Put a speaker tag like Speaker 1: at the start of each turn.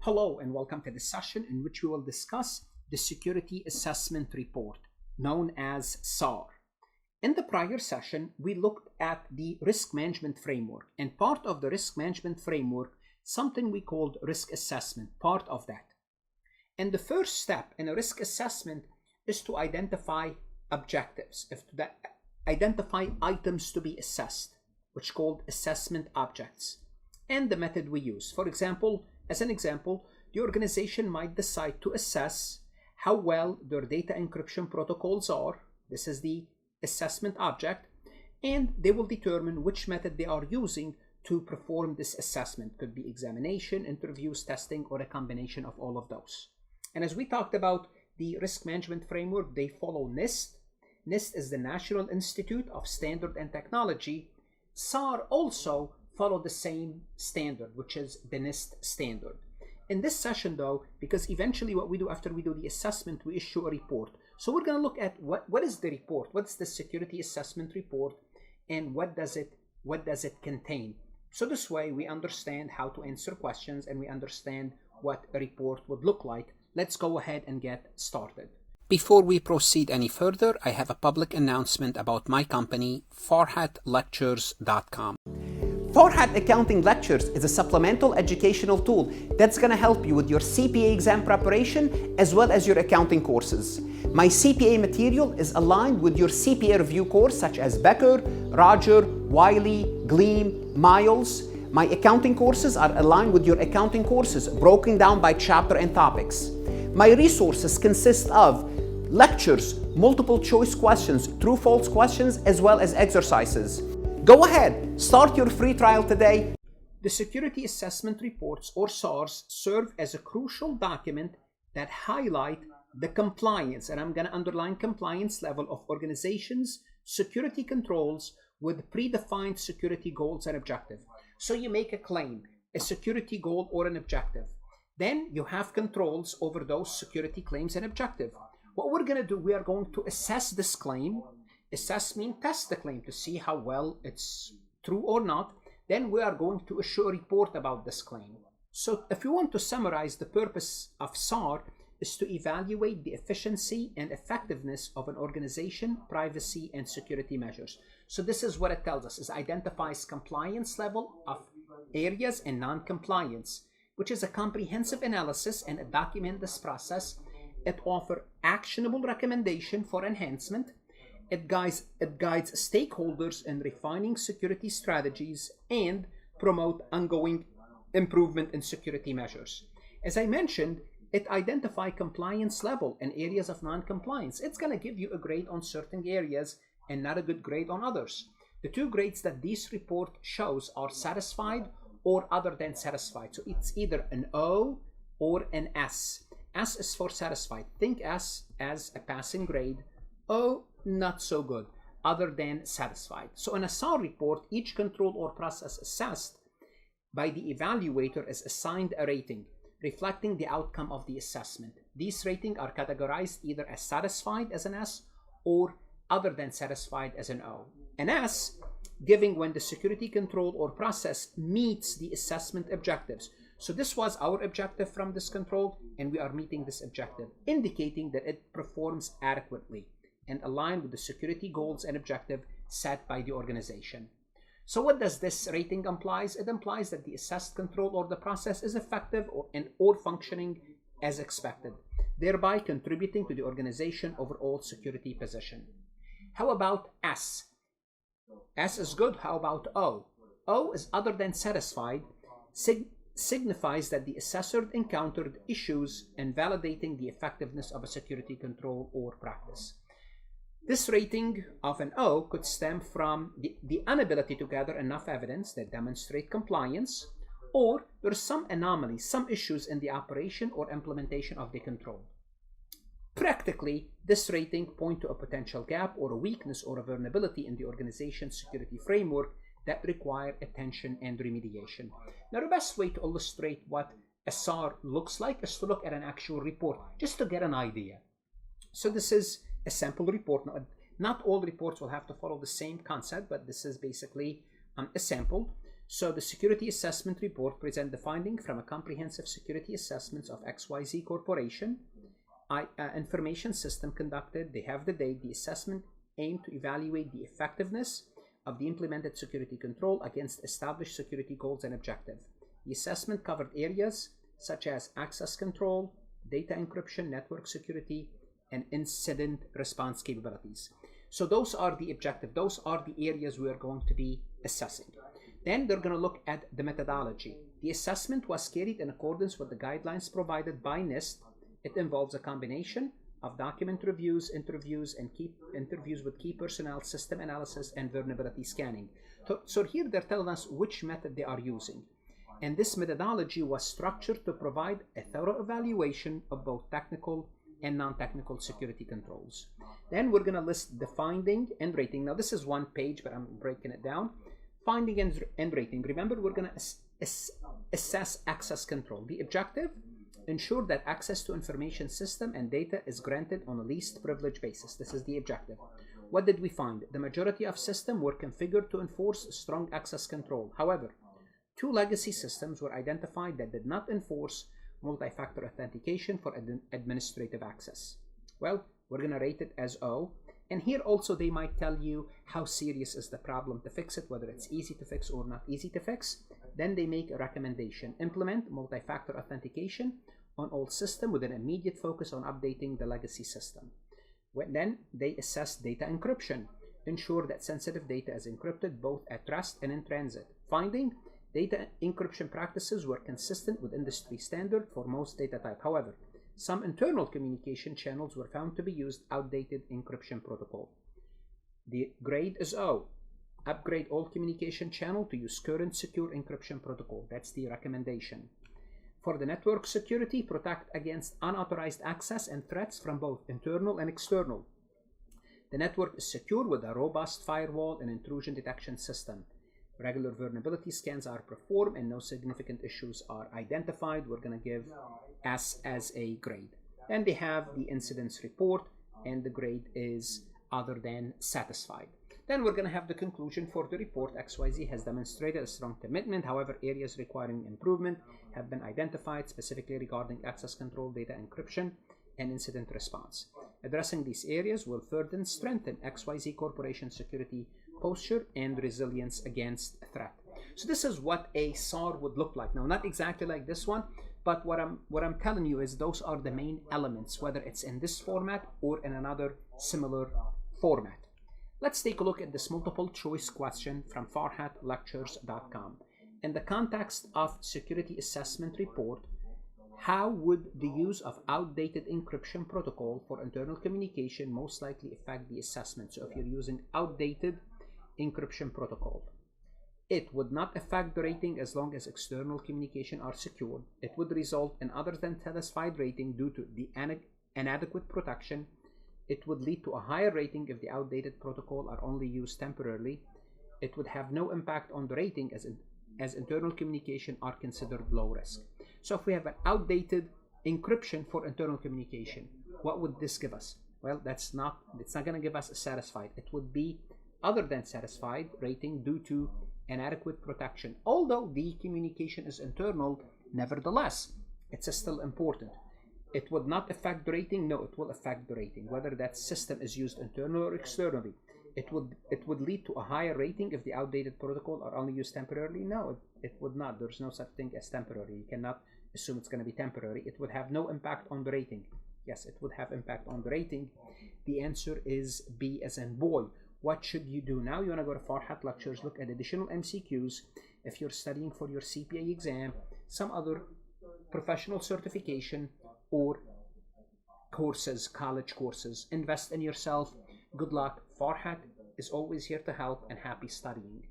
Speaker 1: Hello and welcome to this session in which we will discuss the Security Assessment Report, known as SAR. In the prior session, we looked at the risk management framework, and part of the risk management framework, something we called risk assessment, part of that. And the first step in a risk assessment is to identify objectives, identify items to be assessed, which is called assessment objects, and the method we use. For example, as an example, the organization might decide to assess how well their data encryption protocols are. This is the assessment object, and they will determine which method they are using to perform this assessment. Could be examination, interviews, testing, or a combination of all of those. And as we talked about the risk management framework, they follow NIST. NIST is the National Institute of Standard and Technology. SAR also follow the same standard, which is the NIST standard. In this session though, because eventually what we do after we do the assessment, we issue a report. So we're going to look at what is the report, what's the security assessment report, and what does it contain. So this way we understand how to answer questions and we understand what a report would look like. Let's go ahead and get started. Before we proceed any further, I have a public announcement about my company, farhatlectures.com. Farhat Accounting Lectures is a supplemental educational tool that's going to help you with your CPA exam preparation as well as your accounting courses. My CPA material is aligned with your CPA review course such as Becker, Roger, Wiley, Gleam, Miles. My accounting courses are aligned with your accounting courses broken down by chapter and topics. My resources consist of lectures, multiple choice questions, true-false questions, as well as exercises. Go ahead, start your free trial today. The Security Assessment Reports, or SARs, serve as a crucial document that highlight the compliance, and I'm going to underline compliance level of organizations' security controls with predefined security goals and objectives. So you make a claim, a security goal or an objective. Then you have controls over those security claims and objectives. What we're going to do, we are going to assess this claim. Assess means test the claim to see how well it's true or not. Then we are going to issue a report about this claim. So if you want to summarize, the purpose of SAR is to evaluate the efficiency and effectiveness of an organization, privacy and security measures. So this is what it tells us, is identifies compliance level of areas and non-compliance, which is a comprehensive analysis and document this process. It offers actionable recommendation for enhancement. It guides stakeholders in refining security strategies and promote ongoing improvement in security measures. As I mentioned, it identifies compliance level and areas of non-compliance. It's going to give you a grade on certain areas and not a good grade on others. The two grades that this report shows are satisfied or other than satisfied. So it's either an O or an S. S is for satisfied. Think S as a passing grade. O, not so good, other than satisfied. So in a SAR report, each control or process assessed by the evaluator is assigned a rating, reflecting the outcome of the assessment. These ratings are categorized either as satisfied as an S or other than satisfied as an O. An S, giving when the security control or process meets the assessment objectives. So this was our objective from this control, and we are meeting this objective, indicating that it performs adequately and aligned with the security goals and objective set by the organization. So what does this rating implies? It implies that the assessed control or the process is effective or functioning as expected, thereby contributing to the organization overall security position. How about S? S is good. How about O? O is other than satisfied, signifies that the assessor encountered issues in validating the effectiveness of a security control or practice. This rating of an O could stem from the inability to gather enough evidence that demonstrate compliance, or there is some anomaly, some issues in the operation or implementation of the control. Practically, this rating points to a potential gap or a weakness or a vulnerability in the organization's security framework that require attention and remediation. Now, the best way to illustrate what a SAR looks like is to look at an actual report, just to get an idea. So this is a sample report. Not all reports will have to follow the same concept, but this is basically a sample. So the security assessment report presents the finding from a comprehensive security assessments of XYZ Corporation. Information system conducted. They have the date. The assessment aimed to evaluate the effectiveness of the implemented security control against established security goals and objectives. The assessment covered areas such as access control, data encryption, network security, and incident response capabilities. So those are the objectives. Those are the areas we are going to be assessing. Then they're going to look at the methodology. The assessment was carried in accordance with the guidelines provided by NIST. It involves a combination of document reviews, interviews, and interviews with key personnel, system analysis, and vulnerability scanning. So here they're telling us which method they are using. And this methodology was structured to provide a thorough evaluation of both technical and non-technical security controls. Then we're going to list the finding and rating. Now this is one page, but I'm breaking it down. Finding and rating. Remember, we're going to assess access control. The objective: ensure that access to information system and data is granted on a least privilege basis. This is the objective. What did we find? The majority of systems were configured to enforce strong access control. However, 2 legacy systems were identified that did not enforce multi-factor authentication for administrative access. Well, we're going to rate it as O. And here also they might tell you how serious is the problem to fix it, whether it's easy to fix or not easy to fix. Then they make a recommendation: implement multi-factor authentication on all systems with an immediate focus on updating the legacy system. Then they assess data encryption. Ensure that sensitive data is encrypted both at rest and in transit. Finding: data encryption practices were consistent with industry standard for most data type. However, some internal communication channels were found to be used outdated encryption protocol. The grade is O. Upgrade all communication channel to use current secure encryption protocol. That's the recommendation. For the network security, protect against unauthorized access and threats from both internal and external. The network is secure with a robust firewall and intrusion detection system. Regular vulnerability scans are performed and no significant issues are identified. We're going to give S as a grade. Then they have the incidents report, and the grade is other than satisfied. Then we're going to have the conclusion for the report. XYZ has demonstrated a strong commitment. However, areas requiring improvement have been identified, specifically regarding access control, data encryption, and incident response. Addressing these areas will further strengthen XYZ Corporation security posture and resilience against threat. So this is what a SAR would look like. Now, not exactly like this one, but what I'm telling you is those are the main elements, whether it's in this format or in another similar format. Let's take a look at this multiple choice question from farhatlectures.com. In the context of security assessment report, how would the use of outdated encryption protocol for internal communication most likely affect the assessment? So if you're using outdated encryption protocol, it would not affect the rating as long as external communication are secured. It would result in other than satisfied rating due to the inadequate protection. It would lead to a higher rating if the outdated protocol are only used temporarily. It would have no impact on the rating as internal communication are considered low risk. So if we have an outdated encryption for internal communication, what would this give us? Well, it's not going to give us a satisfied. It would be other than satisfied rating due to inadequate protection. Although the communication is internal, nevertheless, it's still important. It would not affect the rating. No, it will affect the rating, whether that system is used internally or externally. It would lead to a higher rating if the outdated protocol are only used temporarily. No, it would not. There's no such thing as temporary. You cannot assume it's going to be temporary. It would have no impact on the rating. Yes, it would have impact on the rating. The answer is B as in boy. What should you do? Now you want to go to Farhat Lectures, look at additional MCQs if you're studying for your CPA exam, some other professional certification, or courses, college courses. Invest in yourself. Good luck. Farhat is always here to help, and happy studying.